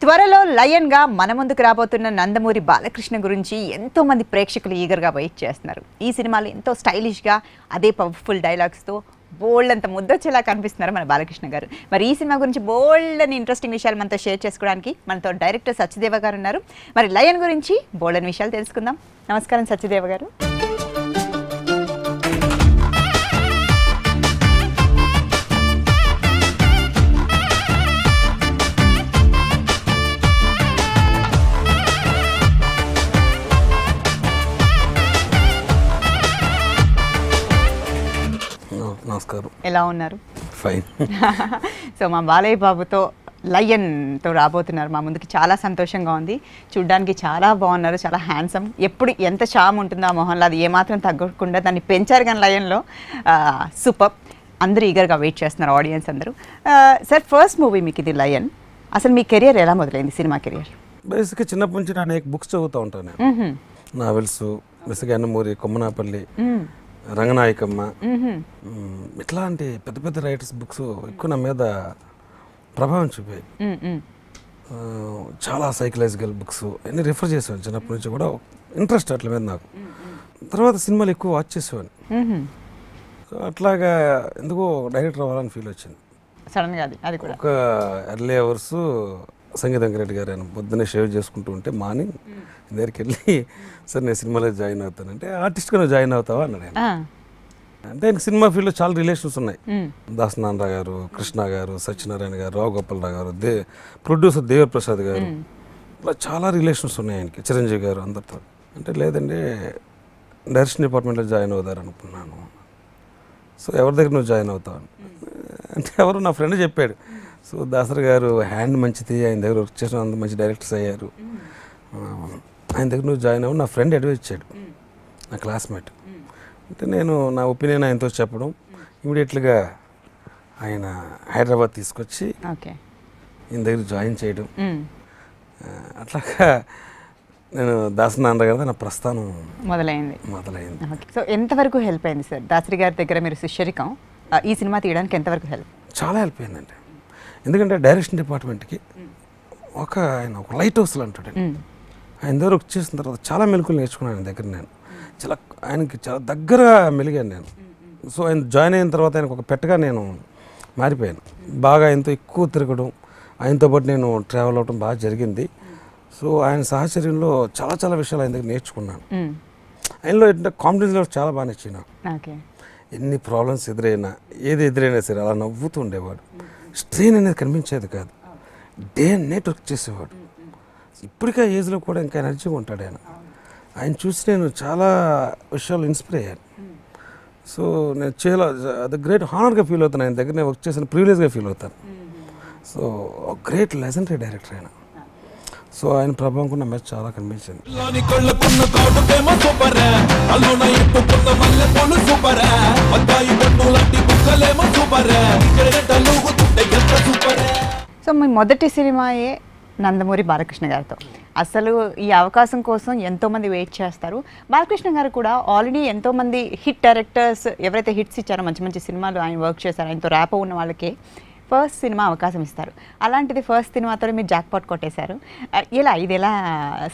త్వరలో లయన్ గా మన ముందుకు రాబోతున్న నందమూరి బాలకృష్ణ గురించి ఎంతో మంది ప్రేక్షకులు ఈగర్గా వెయిట్ చేస్తున్నారు. ఈ సినిమాలో ఎంతో స్టైలిష్ గా అదే పవర్ఫుల్ డైలాగ్స్ తో బోల్డ్ అంత ముద్దొచ్చేలా కనిపిస్తున్నారు మన బాలకృష్ణ గారు. మరి ఈ సినిమా గురించి బోల్డ్ అని ఇంట్రెస్టింగ్ విషయాలు మనతో షేర్ చేసుకోవడానికి మనతో డైరెక్టర్ సత్యదేవ గారు ఉన్నారు. మరి లయన్ గురించి బోల్డ్ అని విషయాలు తెలుసుకుందాం. నమస్కారం సత్యదేవ గారు. నమస్కారం. ఎలా ఉన్నారు? ఫైన్. సో మా బాలయ్య బాబుతో లయన్తో రాబోతున్నారు మా ముందుకి. చాలా సంతోషంగా ఉంది. చూడ్డానికి చాలా బాగున్నారు, చాలా హ్యాండ్సమ్. ఎప్పుడు ఎంత చామ్ ఉంటుందో ఆ మొహంలో అది ఏమాత్రం తగ్గకుండా దాన్ని పెంచారు. కానీ లయన్లో సూపర్. అందరూ ఈగర్గా వెయిట్ చేస్తున్నారు, ఆడియన్స్ అందరూ. సార్, ఫస్ట్ మూవీ మీకు ఇది లయన్. అసలు మీ కెరియర్ ఎలా మొదలైంది, సినిమా కెరియర్? బేసిక్గా చిన్నప్పటి నుంచి నేను అనేక బుక్స్ చదువుతూ ఉంటాను. నేను నావెల్స్, బేసిక్గా అన్నమూరి, కొమ్మనాపల్లి, రంగనాయకమ్మ, ఇట్లాంటి పెద్ద పెద్ద రైటర్స్ బుక్స్ ఎక్కువ నా మీద ప్రభావం చూపాయి. చాలా సైకలాజికల్ బుక్స్ అన్నీ రిఫర్ చేసేవాడిని చిన్నప్పటి నుంచి కూడా. ఇంట్రెస్ట్ అట్ల మీద నాకు. తర్వాత సినిమాలు ఎక్కువ వాచ్ చేసేవాడిని. అట్లాగా ఎందుకో డైరెక్టర్ అవ్వాలని ఫీల్ వచ్చింది సడన్గా. అది కూడా ఒక ఎర్లీ అవర్స్ సంగీతం రెడ్డి గారు ఆయన పొద్దున్నే షేవ్ చేసుకుంటూ ఉంటే మార్నింగ్ దగ్గరికి వెళ్ళి, సార్ నేను సినిమాలో జాయిన్ అవుతానంటే, ఆర్టిస్ట్గా నువ్వు జాయిన్ అవుతావా అన్నాడు ఆయన. అంటే ఆయన సినిమా ఫీల్డ్లో చాలా రిలేషన్స్ ఉన్నాయి. దాసనారాయణ గారు, కృష్ణ గారు, సత్యనారాయణ గారు, రావు గోపాలరావు గారు, ప్రొడ్యూసర్ దేవప్రసాద్ గారు, ఇలా చాలా రిలేషన్స్ ఉన్నాయి ఆయనకి, చిరంజీవి గారు, అందరితో. అంటే లేదండి డైరెక్షన్ డిపార్ట్మెంట్లో జాయిన్ అవుతారు అనుకున్నాను. సో ఎవరి దగ్గర నువ్వు జాయిన్ అవుతావు అంటే, ఎవరు నా ఫ్రెండ్ చెప్పాడు. సో దాసరి గారు హ్యాండ్ మంచిది, ఆయన దగ్గర వర్క్ చేసిన అంత మంచి డైరెక్టర్స్ అయ్యారు, ఆయన దగ్గర నువ్వు జాయిన్ అవ్వు, నా ఫ్రెండ్ అడ్వైజ్ ఇచ్చాడు, నా క్లాస్మేట్. అంటే నేను నా ఒపీనియన్ ఆయనతో చెప్పడం, ఇమీడియట్గా ఆయన హైదరాబాద్ తీసుకొచ్చి ఈయన దగ్గర జాయిన్ చేయడం. అట్లాగా నేను దాసనారాయణ గారి నా ప్రస్థానం మొదలైంది. సో ఎంతవరకు హెల్ప్ అయింది సార్ దాసరి గారి దగ్గర మీరు శిష్యరికం ఈ సినిమా తీయడానికి? ఎంతవరకు హెల్ప్? చాలా హెల్ప్ అయిందండి. ఎందుకంటే డైరెక్షన్ డిపార్ట్మెంట్కి ఆయన ఒక లైట్ హౌస్లో అంటాడు. ఆయన దగ్గర వర్క్ చేసిన తర్వాత చాలా మెలకులు నేర్చుకున్నాను ఆయన దగ్గర. నేను ఆయనకి చాలా దగ్గరగా మెలిగాను నేను. సో ఆయన జాయిన్ అయిన తర్వాత ఆయనకు ఒక పెట్టగా నేను మారిపోయాను. బాగా ఆయనతో ఎక్కువ తిరగడం, ఆయనతో పాటు నేను ట్రావెల్ అవ్వడం బాగా జరిగింది. సో ఆయన సహచర్యంలో చాలా చాలా విషయాలు ఆయన దగ్గర నేర్చుకున్నాను. ఆయనలో ఏంటంటే కాన్ఫిడెన్స్ లెవెల్ చాలా బాగా నచ్చింది. ఎన్ని ప్రాబ్లమ్స్ ఎదురైనా, ఏది ఎదురైనా సరే అలా నవ్వుతూ ఉండేవాడు. స్ట్రెయిన్ అనేది కనిపించేది కాదు. డే అండ్ నైట్ వర్క్ చేసేవాడు. ఇప్పటికే ఏజ్లో కూడా ఇంకా ఎనర్జీగా ఉంటాడు ఆయన. ఆయన చూసి నేను చాలా విషయాలు ఇన్స్పైర్ అయ్యాను. సో నేను చాలా అది గ్రేట్ హానర్గా ఫీల్ అవుతాను. ఆయన దగ్గర నేను వర్క్ చేసిన ప్రివిలేజ్గా ఫీల్ అవుతాను. సో గ్రేట్ లెజెండరీ డైరెక్టర్ ఆయన. సో ఆయన ప్రభావం కూడా నా మీద చాలా కనిపించింది. సో మీ మొదటి సినిమాయే నందమూరి బాలకృష్ణ గారితో. అసలు ఈ అవకాశం కోసం ఎంతోమంది వెయిట్ చేస్తారు. బాలకృష్ణ గారు కూడా ఆల్రెడీ ఎంతోమంది హిట్ డైరెక్టర్స్ ఎవరైతే హిట్స్ ఇచ్చారో, మంచి మంచి సినిమాలు ఆయన వర్క్ చేశారు, ఆయనతో ర్యాపో ఉన్న వాళ్ళకే ఫస్ట్ సినిమా అవకాశం ఇస్తారు. అలాంటిది ఫస్ట్ సినిమాతో మీరు జాక్పాట్ కొట్టేశారు. ఇది ఎలా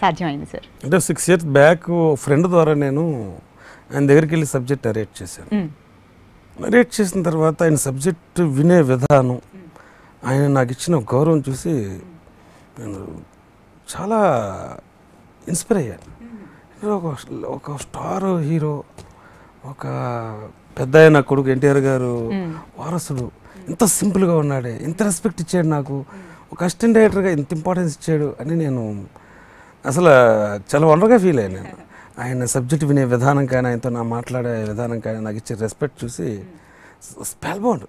సాధ్యమైంది సార్? అంటే 6 years బ్యాక్ ఫ్రెండ్ ద్వారా నేను ఆయన దగ్గరికి వెళ్ళి సబ్జెక్ట్ నరేట్ చేశాను. నరేట్ చేసిన తర్వాత ఆయన సబ్జెక్ట్ వినే విధానం, ఆయన నాకు ఇచ్చిన గౌరవం చూసి నేను చాలా ఇన్స్పైర్ అయ్యాను. ఒక స్టార్ హీరో, ఒక పెద్ద ఆయన కొడుకు ఎన్టీఆర్ గారు వారసుడు ఇంత సింపుల్గా ఉన్నాడే, ఇంత రెస్పెక్ట్ ఇచ్చాడు నాకు, ఒక అసిస్టెంట్ డైరెక్టర్గా ఇంత ఇంపార్టెన్స్ ఇచ్చాడు అని నేను అసలు చాలా వండర్గా ఫీల్ అయ్యాను. నేను ఆయన సబ్జెక్ట్ వినే విధానం కానీ, ఆయనతో నా మాట్లాడే విధానం కానీ, నాకు ఇచ్చే రెస్పెక్ట్ చూసి స్పెల్ బౌండ్.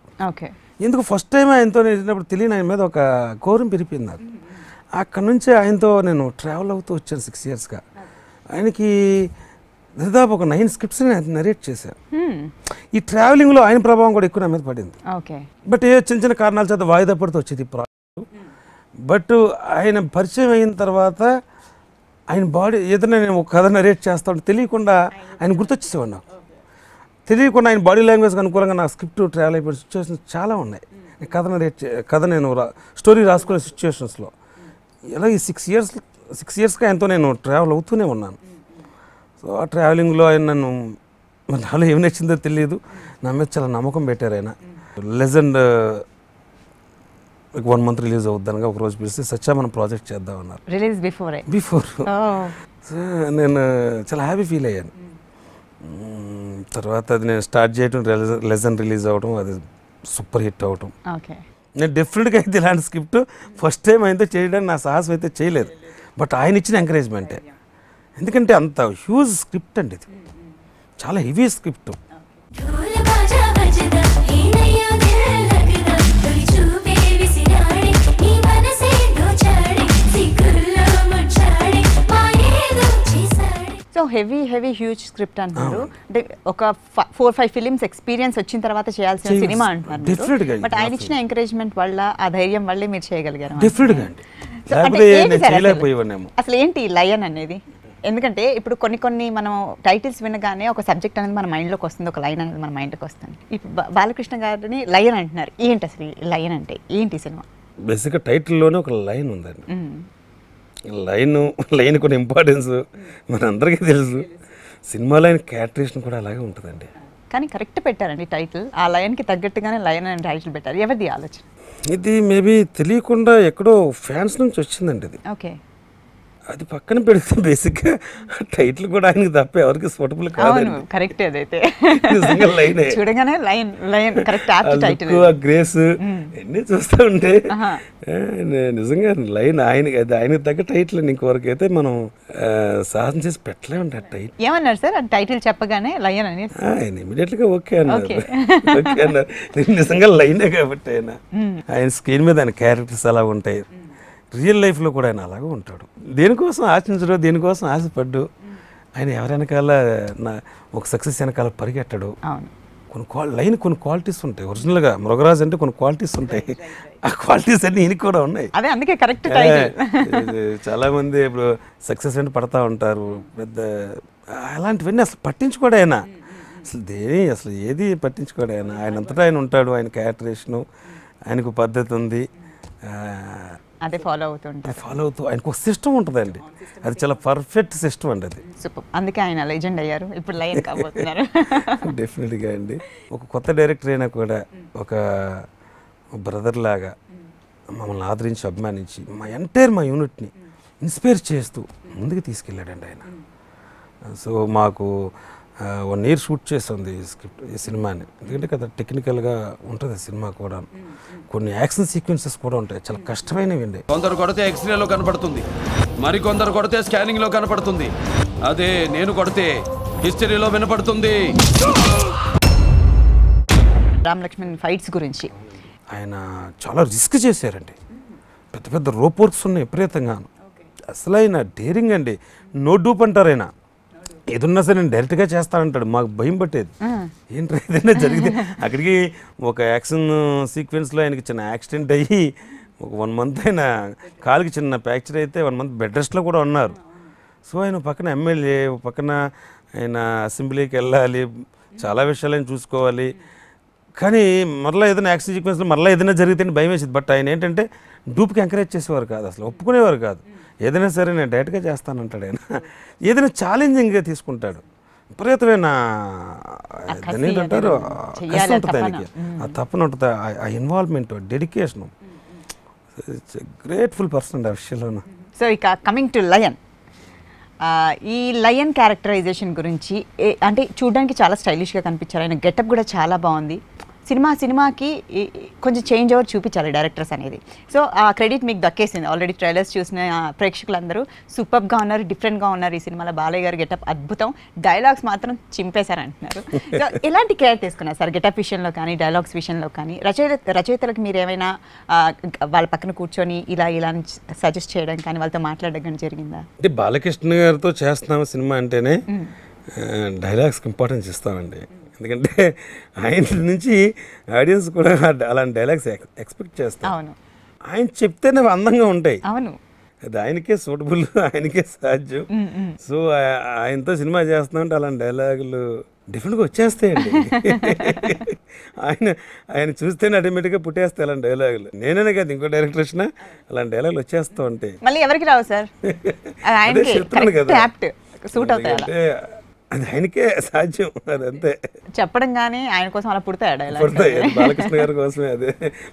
ఎందుకు ఫస్ట్ టైం ఆయనతో నేను వెళ్ళినప్పుడు తెలియని ఆయన మీద ఒక గౌరవం పెరిగిపోయింది నాకు. అక్కడ నుంచి ఆయనతో నేను ట్రావెల్ అవుతూ వచ్చాను 6 yearsగా. ఆయనకి దాదాపు ఒక 9 scripts నరేట్ చేశాను. ఈ ట్రావెలింగ్లో ఆయన ప్రభావం కూడా ఎక్కువ నా మీద పడింది. బట్ ఏ చిన్న చిన్న కారణాల చేత వాయిదా పడుతూ వచ్చేది ప్రాజెక్టు. బట్ ఆయన పరిచయం అయిన తర్వాత ఆయన బాడీ ఏదైనా నేను ఒక కథ నరేట్ చేస్తాను తెలియకుండా ఆయన గుర్తొచ్చేసేవాడు నాకు. తెలియకుండా ఆయన బాడీ లాంగ్వేజ్కి అనుకూలంగా నా స్క్రిప్ట్ ట్రావెల్ అయిపోయిన సిచ్యువేషన్స్ చాలా ఉన్నాయి. కథ నేను స్టోరీ రాసుకునే సిచ్యువేషన్స్లో ఇలా ఈ 6 ఇయర్స్గా ఆయనతో నేను ట్రావెల్ అవుతూనే ఉన్నాను. సో ఆ ట్రావెలింగ్లో ఆయన నన్ను నాలో ఏమి నచ్చిందో తెలియదు, నా మీద చాలా నమ్మకం పెట్టారు ఆయన. లెజెండ్ 1 month రిలీజ్ అవుద్దనగా ఒకరోజు పిలిచి సచ్చా మనం ప్రాజెక్ట్ చేద్దామన్నారు. రిలీజ్ బిఫోర్ సో నేను చాలా హ్యాపీ ఫీల్ అయ్యాను. తర్వాత అది నేను స్టార్ట్ చేయడం, లెజెండ్ రిలీజ్ అవ్వడం, అది సూపర్ హిట్ అవ్వడం. నేను డెఫినెట్గా అయితే ఇలాంటి స్క్రిప్ట్ ఫస్ట్ టైం అయితే చేయడానికి నా సాహసం అయితే చేయలేదు. బట్ ఆయన ఇచ్చిన ఎంకరేజ్మెంటే, ఎందుకంటే అంత హ్యూజ్ స్క్రిప్ట్ అండి, ఇది చాలా heavy script. So heavy huge script అంటున్నారు. అంటే ఒక 4-5 ఫిలిమ్స్ ఎక్స్పీరియన్స్ వచ్చిన తర్వాత చేయాల్సిన సినిమా అంటున్నారు. బట్ ఆయన ఇచ్చిన ఎంకరేజ్మెంట్ వల్ల, ఆ ధైర్యం వల్లే మీరు చేయగలిగారు. అసలు ఏంటి లయన్ అనేది? ఎందుకంటే ఇప్పుడు కొన్ని మనం టైటిల్స్ వినగానే ఒక సబ్జెక్ట్ అనేది మన మైండ్లోకి వస్తుంది, ఒక లైన్ అనేది మన మైండ్లోకి వస్తుంది. ఇప్పుడు బాలకృష్ణ గారిని లయన్ అంటున్నారు. ఏంటి అసలు లయన్ అంటే ఏంటి సినిమా? బేసిక్గా టైటిల్లోనే ఒక లైన్ ఉందండి. లైన్ కొన్ని ఇంపార్టెన్స్ మనందరికీ తెలుసు. సినిమాలో ఆయన క్యారెక్టరేషన్ కూడా అలాగే ఉంటుందండి. కానీ కరెక్ట్ పెట్టారండి టైటిల్. ఆ లయన్కి తగ్గట్టుగానే లయన్ అని టైటిల్ పెట్టారు. ఎవరిది ఆలోచన? ఇది మేబీ తెలియకుండా ఎక్కడో ఫ్యాన్స్ నుంచి వచ్చిందండి ఇది. ఓకే, అది పక్కన పెడితే బేసిక్గా టైటిల్ కూడా ఆయనకి తప్ప ఎవరికి సూటబుల్ కాదు. కరెక్ట్, అదైతే నిజంగా లైన్ చూడగానే లయన్ కరెక్ట్ టైటిల్. గ్రేస్ ఎన్ని చూస్తూ ఉంటే నిజంగా లైన్ ఆయనకి తగ్గ టైటిల్. ఇంకొవరకు అయితే మనం సాహసం చేసి పెట్టలేమండి ఆ టైటిల్. ఏమన్నారు సార్ ఆ టైటిల్ చెప్పగానే లయన్ అని? ఆయన ఇమీడియట్ గా ఓకే అన్నారు. ఓకే అన్నారు. నిజంగా లైనే కాబట్టి ఆయన స్క్రీన్ మీద ఆయన క్యారెక్టర్స్ అలా ఉంటాయి. రియల్ లైఫ్లో కూడా ఆయన అలాగే ఉంటాడు. దేనికోసం ఆశించడు, దేనికోసం ఆశపడ్డు. ఆయన ఎవరి వెనకాల ఒక సక్సెస్ వెనకాల పరిగెట్టడు. కొన్ని క్వాలిటీస్ ఉంటాయి. ఒరిజినల్గా మృగరాజ్ అంటే కొన్ని క్వాలిటీస్ ఉంటాయి. ఆ క్వాలిటీస్ అన్నీ ఈయనకి కూడా ఉన్నాయి. అందుకే కరెక్ట్. చాలా మంది ఇప్పుడు సక్సెస్ అంటే పడతా ఉంటారు, పెద్ద అలాంటివన్నీ అసలు పట్టించుకోడు ఆయన. అసలు ఏది పట్టించుకోడు ఆయన. ఆయనంతటా ఆయన ఉంటాడు. ఆయన క్యారెక్టరేషను, ఆయనకు పద్ధతి ఉంది, అదే ఫాలో అవుతూ ఆయనకు ఒక సిస్టమ్ ఉంటుందండి. అది చాలా పర్ఫెక్ట్ సిస్టమ్ అండి. అది సూపర్. అందుకే ఆయన లెజెండ్ అయ్యారు, ఇప్పుడు లయన్ కాబోతున్నారు. డెఫినెట్గా అండి. ఒక కొత్త డైరెక్టర్ అయినా కూడా ఒక బ్రదర్ లాగా మమ్మల్ని ఆదరించి, అభిమానించి మా యూనిట్ని ఇన్స్పైర్ చేస్తూ ముందుకు తీసుకెళ్ళాడండి ఆయన. సో మాకు 1 year షూట్ చేస్తుంది ఈ సినిమాని. ఎందుకంటే కదా టెక్నికల్గా ఉంటుంది సినిమా కూడా. కొన్ని యాక్షన్ సీక్వెన్సెస్ కూడా ఉంటాయి, చాలా కష్టమైనవి అండి. కొందరు కొడితే ఎక్స్రేలో కనపడుతుంది, మరి కొందరు కొడితే స్కానింగ్లో కనపడుతుంది. అదే నేను కొడితే హిస్టరీలో వినపడుతుంది. రామ్ లక్ష్మణ్ ఫైట్స్ గురించి ఆయన చాలా రిస్క్ చేశారండి. పెద్ద పెద్ద రోప్ వర్క్స్ ఉన్నాయి విపరీతంగా. అసలు ఆయన డేరింగ్ అండి. నో డూప్ అంటారు ఆయన. ఏదున్నా సరే నేను డైరెక్ట్గా చేస్తానంటాడు. మాకు భయం పట్టేది, ఏంటి ఏదైనా జరిగితే. అక్కడికి ఒక యాక్షన్ సీక్వెన్స్లో ఆయనకి చిన్న యాక్సిడెంట్ అయ్యి ఒక 1 month ఆయన కాలుకి చిన్న ఫ్రాక్చర్ అయితే 1 month బెడ్ రెస్ట్లో కూడా ఉన్నారు. సో ఆయన పక్కన ఎమ్మెల్యే, పక్కన ఆయన అసెంబ్లీకి వెళ్ళాలి, చాలా విషయాలు ఆయన చూసుకోవాలి. కానీ మరలా ఏదైనా యాక్షన్ సీక్వెన్స్లో మరలా ఏదైనా జరిగితే భయం వేసేది. బట్ ఆయన ఏంటంటే డూప్కి ఎంకరేజ్ చేసేవారు కాదు, అసలు ఒప్పుకునేవారు కాదు. ఏదైనా సరే నేను డైరెక్ట్గా చేస్తానంటాడు ఆయన. ఏదైనా ఛాలెంజింగ్గా తీసుకుంటాడు. విపరీతమైన ఏంటంటారు ఉంటుంది ఆయనకి. ఆ తప్పన ఉంటుంది, ఆ ఇన్వాల్వ్మెంట్, డెడికేషను. గ్రేట్ఫుల్ పర్సన్ ఆ విషయంలోనూ. సో ఇక కమింగ్ టు లయన్, ఈ లయన్ క్యారెక్టరైజేషన్ గురించి అంటే చూడడానికి చాలా స్టైలిష్గా కనిపించారు. ఆయన గెటప్ కూడా చాలా బాగుంది. సినిమాకి కొంచెం చేంజ్ ఓవర్ చూపించాలి డైరెక్టర్స్ అనేది. సో ఆ క్రెడిట్ మీకు దక్కేసింది. ఆల్రెడీ ట్రైలర్స్ చూసిన ప్రేక్షకులందరూ సూపర్గా ఉన్నారు, డిఫరెంట్గా ఉన్నారు. ఈ సినిమాలో బాలయ్య గారు గెటప్ అద్భుతం, డైలాగ్స్ మాత్రం చింపేశారు అంటున్నారు. సో ఎలాంటి కేర్ తీసుకున్నారు సార్ గెటప్ విషయంలో కానీ, డైలాగ్స్ విషయంలో కానీ? రచయితలకు మీరు ఏమైనా వాళ్ళ పక్కన కూర్చొని ఇలా సజెస్ట్ చేయడం కానీ, వాళ్ళతో మాట్లాడడం కానీ జరిగిందా? అంటే బాలకృష్ణ గారితో చేస్తున్నాము సినిమా అంటేనే డైలాగ్స్కి ఇంపార్టెన్స్ ఇస్తామండి. ఎందుకంటే ఆయన నుంచి ఆడియన్స్ కూడా అలాంటి డైలాగ్స్ ఎక్స్పెక్ట్ చేస్తారు. ఆయన చెప్తేనే అందంగా ఉంటాయి. అది ఆయనకే సూటబుల్, ఆయనకే సాధ్యం. సో ఆయనతో సినిమా చేస్తున్నామంటే అలాంటి డైలాగులు డిఫరెంట్గా వచ్చేస్తాయండి. ఆయన ఆయన చూస్తేనే ఆటోమేటిక్గా పుట్టేస్తాయి అలాంటి డైలాగులు. నేనే కాదు ఇంకో డైరెక్టర్ వచ్చినా అలాంటి డైలాగులు వచ్చేస్తూ ఉంటాయి. మళ్ళీ ఎవరికి రావు సార్, అదే చెప్తున్నాను కదా, సూట్ అవుతాయి అలా. అంటే అది ఆయనకే సాధ్యం, అదంతే. చెప్పడం కానీ ఆయన కోసం అలా పుడతాయి డైలాగ్. పుడతాయి. బాలకృష్ణ గారి కోసమే అదే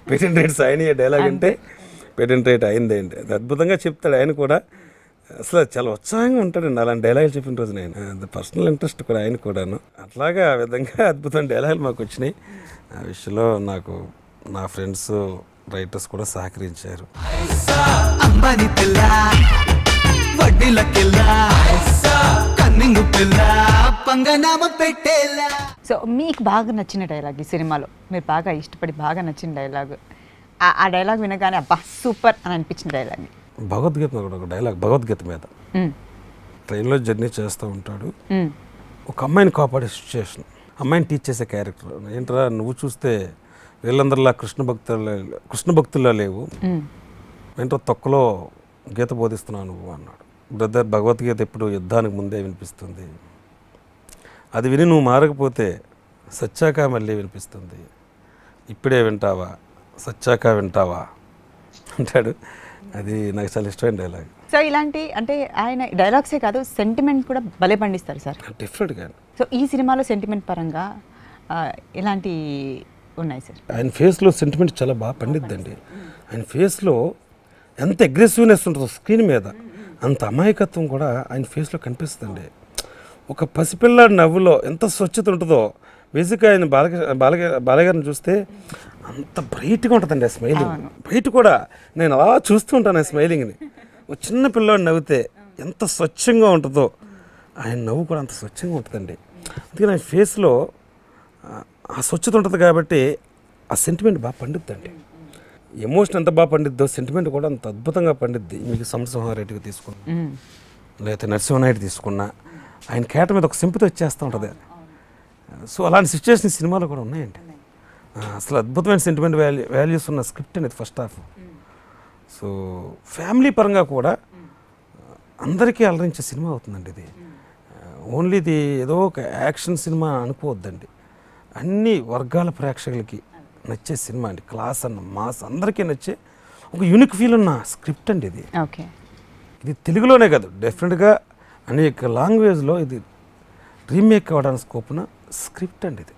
పేటెంట్ రైట్స్ ఆయన డైలాగ్ అంటే పేటెంట్ రైట్ అయింది ఏంటి, అది అద్భుతంగా చెప్తాడు ఆయన కూడా. అసలు చాలా ఉత్సాహంగా ఉంటాడండి అలాంటి డైలాగులు చెప్పిన రోజు. నేను పర్సనల్ ఇంట్రెస్ట్ కూడా ఆయన కూడాను. అట్లాగా ఆ విధంగా అద్భుతమైన డైలాగులు మాకు వచ్చినాయి. ఆ విషయంలో నాకు నా ఫ్రెండ్స్ రైటర్స్ కూడా సహకరించారు. సో మీకు బాగా నచ్చిన డైలాగ్ ఈ సినిమాలో, మీరు బాగా ఇష్టపడి బాగా నచ్చిన డైలాగ్, ఆ డైలాగ్ వినగానే అబ్బా సూపర్ అని అనిపించిన డైలాగ్? భగవద్గీత కూడా ఒక డైలాగ్, భగవద్గీత మీద. ట్రైన్లో జర్నీ చేస్తూ ఉంటాడు, ఒక అమ్మాయిని కాపాడే సిచ్యుయేషన్, అమ్మాయిని టీచ్ చేసే క్యారెక్టర్. ఏంట్రా నువ్వు చూస్తే వీళ్ళందరిలా కృష్ణ భక్తుల్లో లేవు, ఏంట్రా తొక్కలో గీత బోధిస్తున్నావు నువ్వు అన్నాడు. బ్రదర్, భగవద్గీత ఎప్పుడు యుద్ధానికి ముందే వినిపిస్తుంది, అది విని నువ్వు మారకపోతే సచ్చాక మళ్ళీ వినిపిస్తుంది, ఇప్పుడే వింటావా సచ్చాక వింటావా అంటాడు. అది నాకు చాలా ఇష్టమైన డైలాగ్. సో ఇలాంటి అంటే ఆయన డైలాగ్సే కాదు, సెంటిమెంట్ కూడా భలే పండిస్తారు సార్. డిఫరెంట్గా. సో ఈ సినిమాలో సెంటిమెంట్ పరంగా ఇలాంటి ఉన్నాయి సార్? ఆయన ఫేస్లో సెంటిమెంట్ చాలా బాగా పండిద్దండి. ఆయన ఫేస్లో ఎంత అగ్రెసివ్నెస్ ఉంటుందో స్క్రీన్ మీద, అంత అమాయకత్వం కూడా ఆయన ఫేస్లో కనిపిస్తుందండి. ఒక పసిపిల్లాడి నవ్వులో ఎంత స్వచ్ఛత ఉంటుందో, బేసిక్గా ఆయన బాలగారిని చూస్తే అంత బ్రైట్గా ఉంటుందండి ఆ స్మైలింగ్. బ్రైట్ కూడా నేను అలా చూస్తూ ఉంటాను ఆ స్మైలింగ్ని. ఒక చిన్న పిల్లాడు నవ్వితే ఎంత స్వచ్ఛంగా ఉంటుందో ఆయన నవ్వు కూడా అంత స్వచ్ఛంగా ఉంటుందండి. అందుకని ఆయన ఫేస్లో ఆ స్వచ్ఛత ఉంటుంది కాబట్టి ఆ సెంటిమెంట్ బాగా పండుద్దండి. ఎమోషన్ ఎంత బాగా పండిద్దో సెంటిమెంట్ కూడా అంత అద్భుతంగా పండిద్ది. మీకు సమరసింహారెడ్డిగా తీసుకున్నా, లేకపోతే నరసింహనాయుడు తీసుకున్నా, ఆయన కేట మీద ఒక సింపతి వచ్చేస్తూ ఉంటుంది. సో అలాంటి సిచ్యువేషన్ సినిమాలో కూడా ఉన్నాయండి. అసలు అద్భుతమైన సెంటిమెంట్ వాల్యూస్ ఉన్న స్క్రిప్ట్ అనేది ఫస్ట్ హాఫ్. సో ఫ్యామిలీ పరంగా కూడా అందరికీ అలరించే సినిమా అవుతుందండి ఇది. ఓన్లీ ఇది ఏదో ఒక యాక్షన్ సినిమా అనుకోవద్దండి, అన్ని వర్గాల ప్రేక్షకులకి నచ్చే సినిమా అండి. క్లాస్ అన్న మాస్ అందరికీ నచ్చే ఒక యూనిక్ ఫీల్ ఉన్న స్క్రిప్ట్ అండి ఇది. ఓకే, ఇది తెలుగులోనే కాదు, డెఫినెట్గా అనేక లాంగ్వేజ్లో ఇది రీమేక్ అవ్వడానికి స్కోప్ ఉన్న స్క్రిప్ట్ అండి ఇది.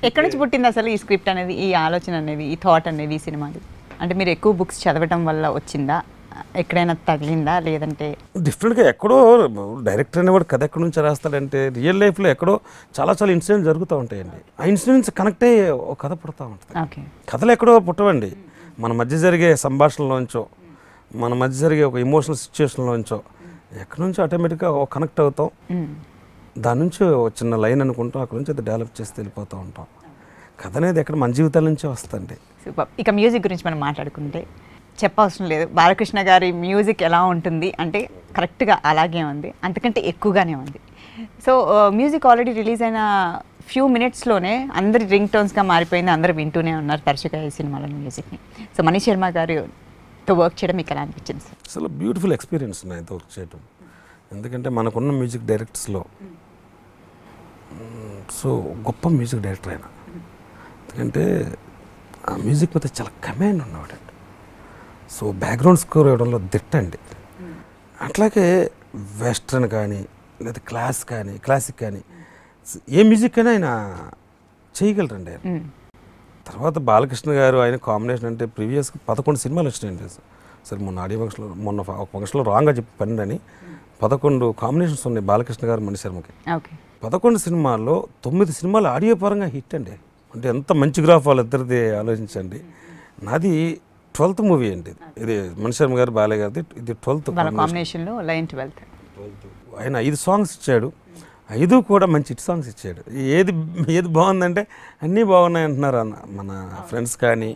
ఎక్కడి నుంచి పుట్టింది అసలు ఈ స్క్రిప్ట్ అనేది, ఈ ఆలోచన అనేది, ఈ థాట్ అనేది ఈ సినిమాది? అంటే మీరు ఎక్కువ బుక్స్ చదవటం వల్ల వచ్చిందా, ఎక్కడైనా తగిలిందా, లేదంటే డిఫరెంట్గా ఎక్కడో డైరెక్టర్ అనేవాడు కథ ఎక్కడి నుంచి రాస్తాడంటే రియల్ లైఫ్లో ఎక్కడో చాలా చాలా ఇన్సిడెంట్స్ జరుగుతూ ఉంటాయండి. ఆ ఇన్సిడెంట్స్ కనెక్ట్ అయ్యి ఒక కథ పుడతా ఉంటుంది. ఓకే, కథలు ఎక్కడో పుట్టవండి, మన మధ్య జరిగే సంభాషణలోంచో, మన మధ్య జరిగే ఒక ఎమోషనల్ సిచ్యువేషన్లోంచో ఎక్కడి నుంచో ఆటోమేటిక్గా ఒక కనెక్ట్ అవుతాం. దాని నుంచి ఒక చిన్న లైన్ అనుకుంటాం, అక్కడ నుంచి అది డెవలప్ చేసి వెళ్ళిపోతూ ఉంటాం. కథ అనేది ఎక్కడ మన జీవితాల నుంచే వస్తుంది. సూపర్. ఇక మ్యూజిక్ గురించి మనం మాట్లాడుకుంటే చెప్పవసరం లేదు, బాలకృష్ణ గారి మ్యూజిక్ ఎలా ఉంటుంది అంటే కరెక్ట్గా అలాగే ఉంది, అంతకంటే ఎక్కువగానే ఉంది. సో మ్యూజిక్ ఆల్రెడీ రిలీజ్ అయిన ఫ్యూ మినిట్స్లోనే అందరి రింగ్ టోన్స్గా మారిపోయింది, అందరూ వింటూనే ఉన్నారు తరచుగా ఈ సినిమాలో మ్యూజిక్ని. సో మనీష్ శర్మ గారితో వర్క్ చేయడం మీకు ఎలా అనిపించింది సార్? అసలు బ్యూటిఫుల్ ఎక్స్పీరియన్స్ నాతో వర్క్ చేయడం, ఎందుకంటే మనకున్న మ్యూజిక్ డైరెక్టర్స్లో సో గొప్ప మ్యూజిక్ డైరెక్టర్ ఆయన. ఎందుకంటే ఆ మ్యూజిక్ మీద చాలా కమాండ్ ఉన్నవాడండి. సో బ్యాక్గ్రౌండ్ స్కోర్ ఇవ్వడంలో దిట్టండి. అట్లాగే వెస్ట్రన్ కానీ లేదా క్లాసిక్ కానీ ఏ మ్యూజిక్ అయినా ఆయన చేయగలరండి ఆయన. తర్వాత బాలకృష్ణ గారు ఆయన కాంబినేషన్ అంటే ప్రీవియస్గా 11 సినిమాలు వచ్చినాయండి. సరే మొన్న ఆడియో ఫంక్షన్లో ఒక ఫంక్షన్లో రాంగ్గా చెప్పి 12 అని 11 కాంబినేషన్స్ ఉన్నాయి బాలకృష్ణ గారు మనీష్ శర్మకి. 11 సినిమాల్లో 9 సినిమాలు ఆడియో పరంగా హిట్ అండి. అంటే ఎంత మంచి గ్రాఫ్ వాళ్ళిద్దరిది ఆలోచించండి. నాది 12th మూవీ అండి ఇది, మనీష్ శర్మ గారు బాలయ్య గారిది ఇది 12th కాంబినేషన్లో లైన్ 12. ఆయన 5 సాంగ్స్ ఇచ్చాడు, 5 కూడా మంచి హిట్ సాంగ్స్ ఇచ్చాడు. ఏది బాగుందంటే అన్నీ బాగున్నాయి అంటున్నారు అన్న మన ఫ్రెండ్స్ కానీ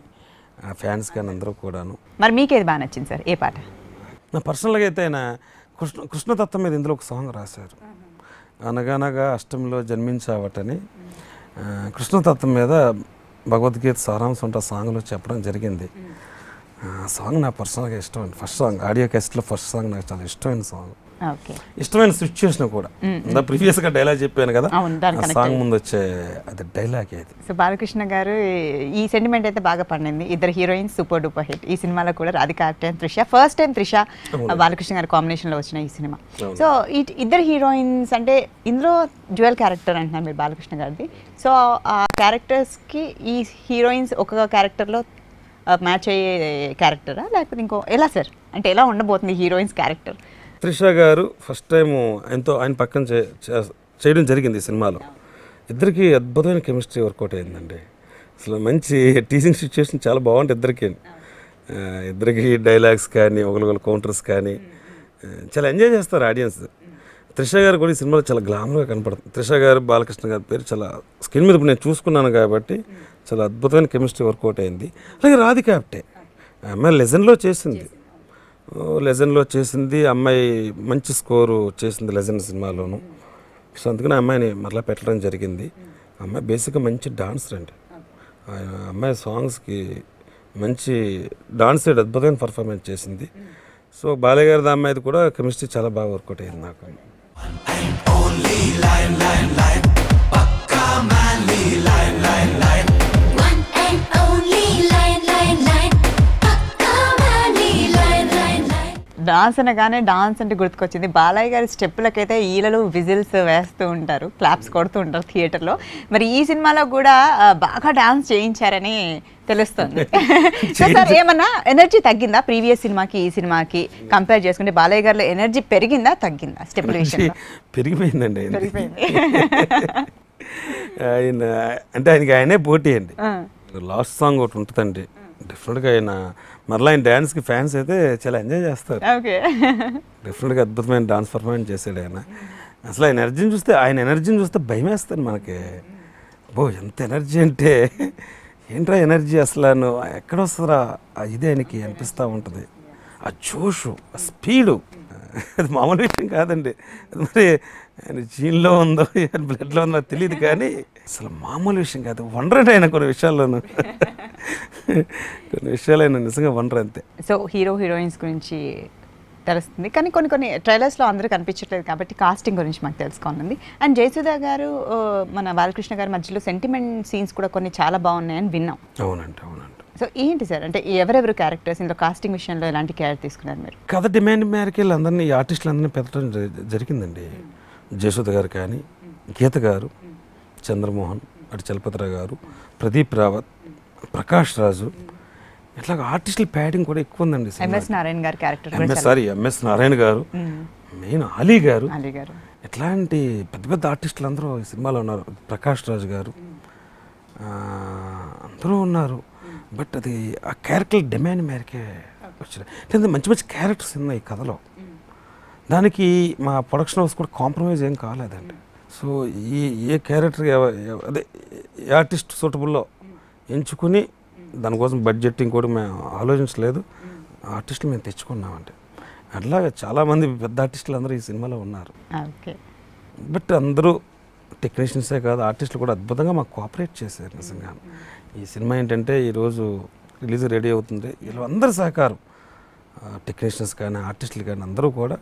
ఫ్యాన్స్ కానీ అందరూ కూడాను. మరి మీకేది బాగా నచ్చింది సార్, ఏ పాట? నా పర్సనల్గా అయితే ఆయన కృష్ణతత్వం మీద ఇందులో ఒక సాంగ్ రాశారు, అనగనగా అష్టమిలో జన్మించావటని. కృష్ణతత్వం మీద భగవద్గీత సారాంశం ఉంటే ఆ సాంగ్లో చెప్పడం జరిగింది. ఆ సాంగ్ నా పర్సనల్గా ఇష్టం అండి. ఫస్ట్ సాంగ్ ఆడియో క్యాస్ట్లో ఫస్ట్ సాంగ్ నాకు చాలా ఇష్టమైన సాంగ్, ఓకే. ఇష్టమైన సిచ్యువేషన్ కూడా. ప్రీవియస్గా డైలాగ్ చెప్పాను కదా, అవును, దాని ఆ సాంగ్ ముందు వచ్చే అది డైలాగ్ అది. సో బాలకృష్ణ గారు ఈ సెంటిమెంట్ అయితే బాగా పండింది. ఇద్దరు హీరోయిన్స్ సూపర్ డూపర్ హిట్. ఈ సినిమాలో కూడా Radhika Apte and Trisha, first time Trisha Balakrishna గారి కాంబినేషన్లో వచ్చిన ఈ సినిమా. సో ఈ ఇద్దరు హీరోయిన్స్ అంటే ఇందులో డ్యూయల్ క్యారెక్టర్ అంటున్నారు మీరు బాలకృష్ణ గారిది. సో ఆ క్యారెక్టర్స్కి ఈ హీరోయిన్స్ ఒక క్యారెక్టర్లో మ్యాచ్ అయ్యే క్యారెక్టరా లేకపోతే ఇంకో ఎలా సార్, అంటే ఎలా ఉండబోతుంది హీరోయిన్స్ క్యారెక్టర్? త్రిష గారు ఫస్ట్ టైం ఆయన పక్కన చేయడం జరిగింది ఈ సినిమాలో. ఇద్దరికి అద్భుతమైన కెమిస్ట్రీ వర్కౌట్ అయిందండి. అసలు మంచి టీచింగ్ సిచ్యువేషన్ చాలా బాగుంటుంది ఇద్దరికి. ఇద్దరికి డైలాగ్స్ కానీ ఒకరికొకరు కౌంటర్స్ కానీ చాలా ఎంజాయ్ చేస్తారు ఆడియన్స్. త్రిష గారు కూడా ఈ సినిమాలో చాలా గ్లామర్గా కనపడుతుంది. త్రిష గారు బాలకృష్ణ గారి పేరు చాలా స్క్రీన్ మీద నేను చూసుకున్నాను కాబట్టి చాలా అద్భుతమైన కెమిస్ట్రీ వర్కౌట్ అయింది. అలాగే రాధిక ఆప్టే అమ్మాయి లెజెండ్లో చేసింది. అమ్మాయి మంచి స్కోరు చేసింది లెజెండ్ సినిమాలోను. సో అందుకని అమ్మాయిని మరలా పెట్టడం జరిగింది. అమ్మాయి బేసిక్గా మంచి డాన్సర్ అండి. అమ్మాయి సాంగ్స్కి మంచి డాన్స్ అద్భుతమైన పర్ఫార్మెన్స్ చేసింది. సో బాలయ్య గారి అమ్మాయిది కూడా కెమిస్ట్రీ చాలా బాగా వర్కౌట్ అయింది నాకు. డాన్స్ అనగానే డాన్స్ అంటే గుర్తుకొచ్చింది. బాలయ్య గారి స్టెప్పులకైతే ఈలలు విజిల్స్ వేస్తూ ఉంటారు, క్లాప్స్ కొడుతూ ఉంటారు థియేటర్లో. మరి ఈ సినిమాలో కూడా బాగా డాన్స్ చేయించారని తెలుస్తుంది. సార్ ఏమన్నా ఎనర్జీ తగ్గిందా ప్రీవియస్ సినిమాకి ఈ సినిమాకి కంపేర్ చేసుకుంటే? బాలయ్య గారిలో ఎనర్జీ పెరిగిందా తగ్గిందా స్టెప్పుల విషయంలో? పెరిగిపోయిందండి. ఆయన అంటే ఆయనే పోటీ అండి. లాస్ట్ సాంగ్ ఒకటి ఉంటుందండి, డెఫినెట్గా ఆయన డ్యాన్స్కి ఫ్యాన్స్ అయితే చాలా ఎంజాయ్ చేస్తారు. డెఫినెట్గా అద్భుతమైన డాన్స్ పర్ఫార్మెన్స్ చేశాడు ఆయన. అసలు ఆయన ఎనర్జీని చూస్తే భయం వేస్తాను మనకి. ఎంత ఎనర్జీ అంటే ఏంట్రా ఎనర్జీ, అసలు ఎక్కడ వస్తుందా ఇది ఆయనకి అనిపిస్తూ ఉంటుంది. ఆ జోషు, ఆ స్పీడు, అది మామూలు విషయం కాదండి. మరి ఆయన జీన్లో ఉందో బ్లడ్లో ఉందో తెలియదు కానీ అసలు మామూలు విషయం కాదు. వండర్ ఆయన కొన్ని విషయాల్లోనూ, కొన్ని విషయాలు ఆయన నిజంగా వండర్ అంతే. సో హీరోయిన్స్ గురించి తెలుస్తుంది కానీ కొన్ని ట్రైలర్స్లో అందరూ కనిపించట్లేదు కాబట్టి కాస్టింగ్ గురించి మాకు తెలుసుకోనుంది. అండ్ జయసుధ గారు మన బాలకృష్ణ గారి మధ్యలో సెంటిమెంట్ సీన్స్ కూడా కొన్ని చాలా బాగున్నాయని విన్నాం. అవునండి. సో ఏంటి సార్, అంటే ఎవరెవరు క్యారెక్టర్స్ ఇందులో కాస్టింగ్ విషయంలో ఎలాంటి కేర్ తీసుకున్నారు మీరు? కథ డిమాండ్ మేరకు అందరినీ ఈ ఆర్టిస్టులందరినీ పెట్టడం జరిగిందండి. జయసుధ గారు కానీ, గీత గారు, చంద్రమోహన్, అటు చలపతిరావు గారు, ప్రదీప్ రావత్, ప్రకాష్ రాజు, ఇట్లా ఆర్టిస్టుల ప్యాడింగ్ కూడా ఎక్కువ ఉందండి. ఎంఎస్ నారాయణ గారు క్యారెక్టర్, ఎంఎస్ నారాయణ గారు, మెయిన్ అలీ గారు, ఇట్లాంటి పెద్ద ఆర్టిస్టులు అందరూ ఈ సినిమాలో ఉన్నారు. ప్రకాష్ రాజు గారు అందరూ ఉన్నారు. బట్ అది ఆ క్యారెక్టర్ డిమాండ్ మేరకే వచ్చింది. మంచి క్యారెక్టర్స్ ఉన్నాయి ఈ కథలో. దానికి మా ప్రొడక్షన్ హౌస్ కూడా కాంప్రమైజ్ ఏం కాలేదండి. సో ఏ క్యారెక్టర్ అదే ఏ ఆర్టిస్ట్ సూటబుల్లో ఎంచుకుని దానికోసం బడ్జెటింగ్ కూడా మేము ఆలోచించలేదు. ఆర్టిస్టులు మేము తెచ్చుకున్నామండి. అట్లాగే చాలామంది పెద్ద ఆర్టిస్టులు అందరూ ఈ సినిమాలో ఉన్నారు. బట్ అందరూ టెక్నీషియన్సే కాదు, ఆర్టిస్టులు కూడా అద్భుతంగా మాకు కోఆపరేట్ చేశారు. నిజంగా ఈ సినిమా ఏంటంటే ఈరోజు రిలీజ్ రెడీ అవుతుంది, వీళ్ళందరూ సహకారం, టెక్నీషియన్స్ కానీ ఆర్టిస్టులు కానీ అందరూ కూడా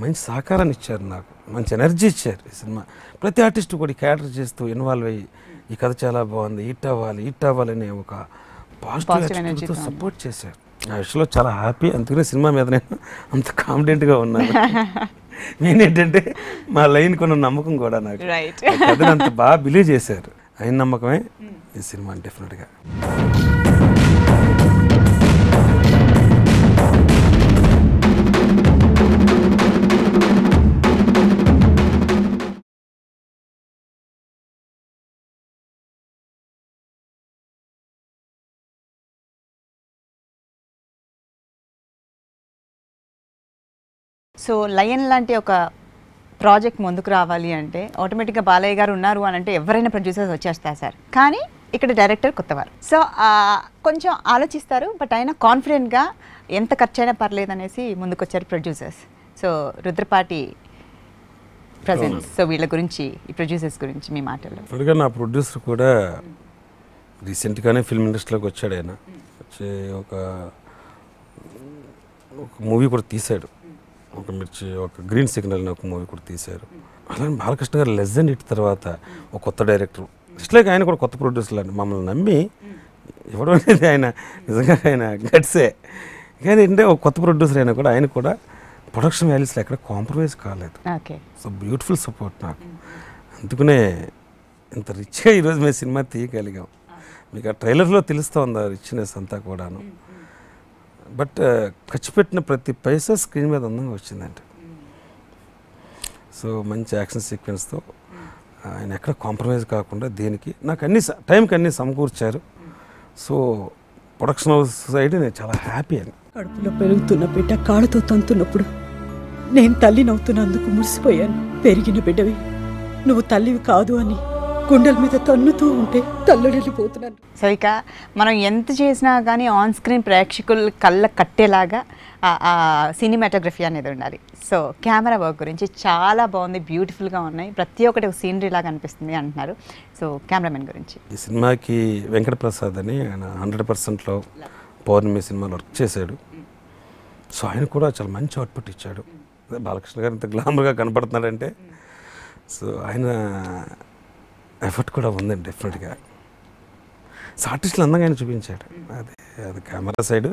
మంచి సహకారాన్ని ఇచ్చారు. నాకు మంచి ఎనర్జీ ఇచ్చారు. ఈ సినిమా ప్రతి ఆర్టిస్టు కూడా క్యారెక్టర్ చేస్తూ ఇన్వాల్వ్ అయ్యి ఈ కథ చాలా బాగుంది, హిట్ అవ్వాలి అనే ఒక పాజిటివ్ ఎనర్జీతో సపోర్ట్ చేశారు. ఆ విషయంలో చాలా హ్యాపీ. అందుకనే సినిమా మీద నేను అంత కాన్ఫిడెంట్గా ఉన్నాను. మెయిన్ ఏంటంటే మా లైన్ కొన్న నమ్మకం కూడా నాకు, కథను అంత బాగా బిలీవ్ చేశారు. అయిన నమ్మకమే ఈ సినిమా డెఫినెట్గా. సో లయన్ లాంటి ఒక ప్రాజెక్ట్ ముందుకు రావాలి అంటే ఆటోమేటిక్గా బాలయ్య గారు ఉన్నారు అని అంటే ఎవరైనా ప్రొడ్యూసర్స్ వచ్చేస్తారు సార్. కానీ ఇక్కడ డైరెక్టర్ కొత్తవారు, సో కొంచెం ఆలోచిస్తారు. బట్ అయినా కాన్ఫిడెంట్గా ఎంత ఖర్చు అయినా పర్లేదు అనేసి ముందుకొచ్చారు producers. So Rudrapati presents, so వీళ్ళ గురించి, ఈ ప్రొడ్యూసర్స్ గురించి మీ మాటల్లో. ఇప్పటిగా నా ప్రొడ్యూసర్ కూడా రీసెంట్గానే ఫిల్మ్ ఇండస్ట్రీలోకి వచ్చాడు. ఆయన వచ్చి ఒక ఒక మూవీ కూడా తీశాడు, ఒక గ్రీన్ సిగ్నల్ అని ఒక మూవీ కూడా తీశారు. అలానే బాలకృష్ణ గారు లెజెండ్ హిట్ తర్వాత ఒక కొత్త డైరెక్టర్, ఇట్లాగే ఆయన కూడా కొత్త ప్రొడ్యూసర్లు అండి మమ్మల్ని నమ్మి ఇవ్వడం అనేది ఆయన నిజంగా ఆయన గట్సే. కానీ ఏంటంటే ఒక కొత్త ప్రొడ్యూసర్ అయినా కూడా ఆయన కూడా ప్రొడక్షన్ వాల్యూస్లో ఎక్కడ కాంప్రమైజ్ కాలేదు. సో బ్యూటిఫుల్ సపోర్ట్ నాకు. అందుకనే ఇంత రిచ్గా ఈరోజు మేము సినిమా తీయగలిగాం. మీకు ఆ ట్రైలర్లో తెలుస్తూ ఉంది ఆ రిచ్నెస్ అంతా కూడాను. బట్ ఖర్చు పెట్టిన ప్రతి పైసా స్క్రీన్ మీద అందంగా వచ్చిందండి. సో మంచి యాక్షన్ సీక్వెన్స్తో ఆయన ఎక్కడ కాంప్రమైజ్ కాకుండా దీనికి నాకు టైంకి అన్నీ సమకూర్చారు. సో ప్రొడక్షన్ హౌస్ సైడ్ నేను చాలా హ్యాపీ అని. కడుపులో పెరుగుతున్న బిడ్డ కాళ్ళతో తంతున్నప్పుడు నేను తల్లినవుతున్నందుకు మురిసిపోయాను. పెరిగిన బిడ్డవి నువ్వు తల్లివి కాదు అని గుండెల మీద తన్నుతూ ఉంటే తల్లడిల్లిపోతున్నాను. సో ఇక మనం ఎంత చేసినా కానీ ఆన్ స్క్రీన్ ప్రేక్షకులు కళ్ళ కట్టేలాగా సినిమాటోగ్రఫీ అనేది ఉండాలి. సో కెమెరా వర్క్ గురించి చాలా బాగుంది, బ్యూటిఫుల్గా ఉన్నాయి, ప్రతి ఒక్కటి ఒక సీనరీ లాగా అనిపిస్తుంది అంటున్నారు. సో కెమెరామెన్ గురించి ఈ సినిమాకి వెంకట ప్రసాద్ అని ఆయన 100%లో పౌర్ణమి సినిమాలో వర్క్ చేశాడు. సో ఆయన కూడా చాలా మంచి అవుట్పుట్ ఇచ్చాడు. అదే బాలకృష్ణ గారు ఇంత గ్లామర్గా కనపడుతున్నాడంటే సో ఆయన ఎఫర్ట్ కూడా ఉందండి డెఫినెట్గా. సో ఆర్టిస్టులు అందంగా ఆయన చూపించాడు. అది కెమెరా సైడ్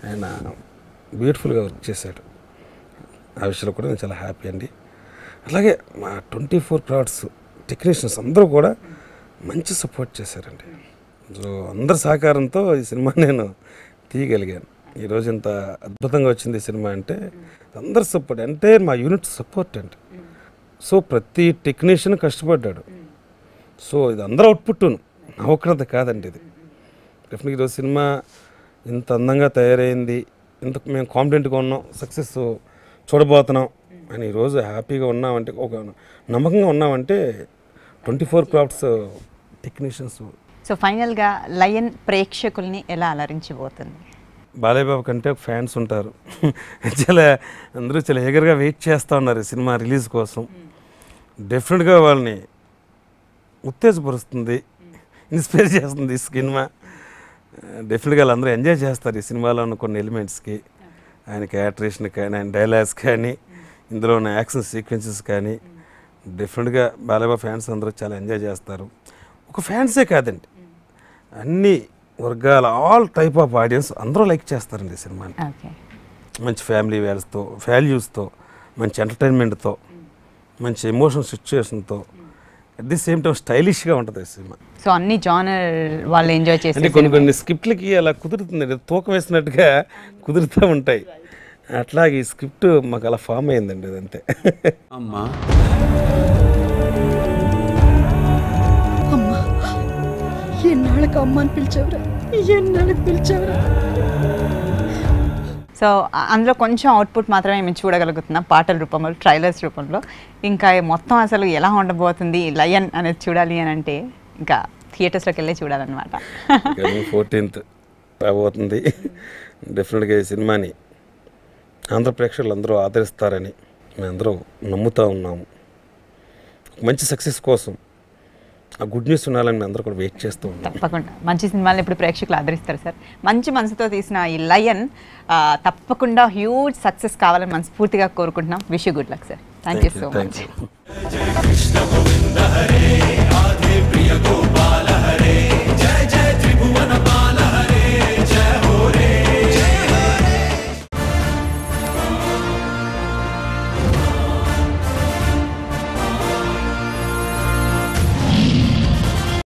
ఆయన బ్యూటిఫుల్గా వర్క్ చేశాడు. ఆ విషయంలో కూడా నేను చాలా హ్యాపీ అండి. అలాగే మా 24 క్రౌడ్స్ టెక్నీషియన్స్ అందరూ కూడా మంచి సపోర్ట్ చేశారండి. సో అందరి సహకారంతో ఈ సినిమా నేను తీయగలిగాను. ఈరోజు ఇంత అద్భుతంగా వచ్చింది ఈ సినిమా అంటే అందరు సపోర్ట్, అంటే మా యూనిట్ సపోర్ట్ అండి. సో ప్రతి టెక్నీషియన్ కష్టపడ్డాడు. సో ఇది అందరూ అవుట్పుట్ను నా ఒక్కడంత కాదండి. ఇది డెఫినెట్గా ఈరోజు సినిమా ఇంత అందంగా తయారైంది, ఇంత మేము కాన్ఫిడెంట్గా ఉన్నాం, సక్సెస్ చూడబోతున్నాం అని ఈరోజు హ్యాపీగా ఉన్నామంటే, ఒక నమ్మకంగా ఉన్నామంటే 24 క్రాఫ్ట్స్ టెక్నీషియన్స్. సో ఫైనల్గా లయన్ ప్రేక్షకుల్ని ఎలా అలరించబోతుంది? బాలయ్య బాబు కంటే ఫ్యాన్స్ ఉంటారు, చాలా అందరూ చాలా ఎగర్గా వెయిట్ చేస్తూ ఉన్నారు ఈ సినిమా రిలీజ్ కోసం. డెఫినెట్గా వాళ్ళని ఉత్తేజపరుస్తుంది, ఇన్స్పైర్ చేస్తుంది ఈ సినిమా. డెఫినెట్గా వాళ్ళందరూ ఎంజాయ్ చేస్తారు ఈ సినిమాలో ఉన్న కొన్ని ఎలిమెంట్స్కి, ఆయన క్యారెక్టరేషన్ కానీ, ఆయన డైలాగ్స్ కానీ, ఇందులో ఉన్న యాక్షన్ సీక్వెన్సెస్ కానీ. డెఫినెట్గా బాలయ్య బాబు ఫ్యాన్స్ అందరూ చాలా ఎంజాయ్ చేస్తారు. ఒక ఫ్యాన్సే కాదండి, అన్ని వర్గాల ఆల్ టైప్ ఆఫ్ ఆడియన్స్ అందరూ లైక్ చేస్తారండి ఈ సినిమాని. మంచి ఫ్యామిలీ వాల్యూస్తో, మంచి ఎంటర్టైన్మెంట్తో, మంచి ఎమోషనల్ సిచ్యువేషన్తో, అట్ ది సేమ్ టైం స్టైలిష్గా ఉంటుంది ఈ సినిమా. సో అన్ని జానర్ వాళ్ళు ఎంజాయ్ చేసి, అంటే కొన్ని స్క్రిప్ట్లకి అలా కుదురుతుంది, తూకం వేసినట్టుగా కుదురుతూ ఉంటాయి. అట్లాగే ఈ స్క్రిప్ట్ మాకు అలా ఫామ్ అయిందండి. అదంతే. అమ్మా అమ్మా ఎన్నాళ్ళకి అమ్మ అని పిలిచావురా, ఎన్నాళ్ళకి పిలిచావురా. సో అందులో కొంచెం అవుట్పుట్ మాత్రమే మేము చూడగలుగుతున్నాం పాటల రూపంలో, ట్రైలర్స్ రూపంలో. ఇంకా మొత్తం అసలు ఎలా ఉండబోతుంది లయన్ అనేది చూడాలి అని అంటే ఇంకా థియేటర్స్లోకి వెళ్ళి చూడాలన్నమాట. 14th రాబోతుంది. డెఫినెట్గా ఈ సినిమాని ఆంధ్ర ప్రేక్షకులు అందరూ ఆదరిస్తారని మేమందరూ నమ్ముతూ ఉన్నాము. మంచి సక్సెస్ కోసం ఆ గుడ్ న్యూస్ ఉండాలని మేము అందరూ కూడా వెయిట్ చేస్తూ ఉన్నాం. తప్పకుండా మంచి సినిమాలను ఇప్పుడు ప్రేక్షకులు ఆదరిస్తారు సార్. మంచి మనసుతో తీసిన ఈ లయన్ తప్పకుండా హ్యూజ్ సక్సెస్ కావాలని మనస్ఫూర్తిగా కోరుకుంటున్నాం. Wish you good luck sir. Thank you so much.